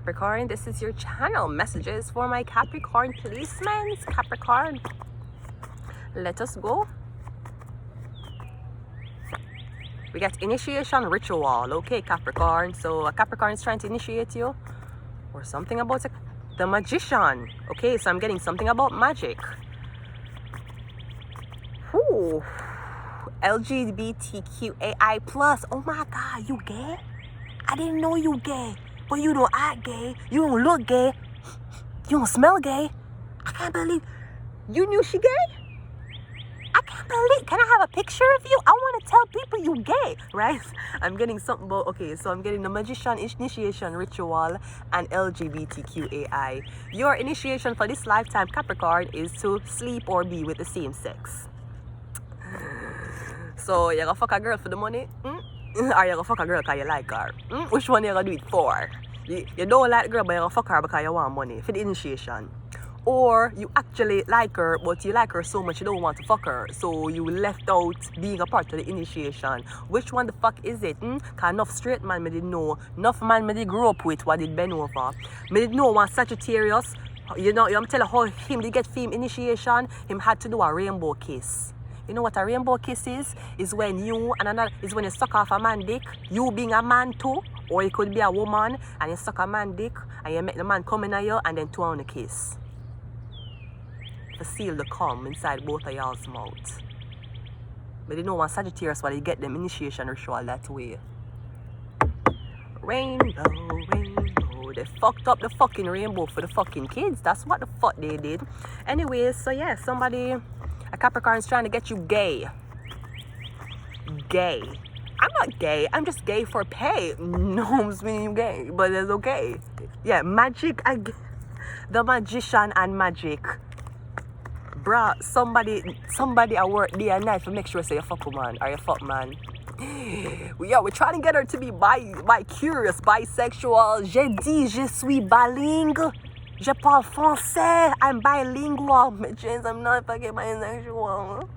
Capricorn, this is your channel. Messages for my Capricorn placements. Capricorn, let us go. We got initiation ritual. Okay, Capricorn. So a Capricorn is trying to initiate you or something about the magician. Okay, so I'm getting something about magic. Whew. LGBTQAI plus. Oh my God, you gay? I didn't know you gay. But you don't act gay. You don't look gay. You don't smell gay. I can't believe you knew she gay. I can't believe. Can I have a picture of you? I want to tell people you gay, right? I'm getting something about. Okay, so I'm getting the magician initiation ritual and LGBTQAI. Your initiation for this lifetime, Capricorn, is to sleep or be with the same sex. So you gonna fuck a girl for the money? Or you gonna fuck a girl because you like her? Which one you gonna do it for? You don't like the girl, but you gonna fuck her because you want money for the initiation. Or you actually like her, but you like her so much you don't want to fuck her, so you left out being a part of the initiation. Which one the fuck is it? Cause enough straight man me did know, enough man me did grow up with what did bend over. Me did know one Sagittarius, you know, I'm telling how him did get fame initiation, him had to do a rainbow kiss. You know what a rainbow kiss is? Is when you and another, is when you suck off a man dick, you being a man too, or it could be a woman and you suck a man dick and you make the man come in at you and then two on the kiss. To seal the cum inside both of y'all's mouths. But they know one Sagittarius why they get them initiation ritual that way. Rainbow, rainbow. They fucked up the fucking rainbow for the fucking kids. That's what the fuck they did. Anyways, so yeah, somebody, a Capricorn is trying to get you gay. Gay. I'm not gay. I'm just gay for pay. No, I'm meaning gay, but it's okay. Yeah, magic. The magician and magic. Bruh, somebody at work day and night to make sure say you fuck woman or you fuck man. We're trying to get her to be bi-curious, bisexual. J'ai dit, je suis bilingue. Je parle français. I'm bilingual. Mais James, I'm not fucking bisexual.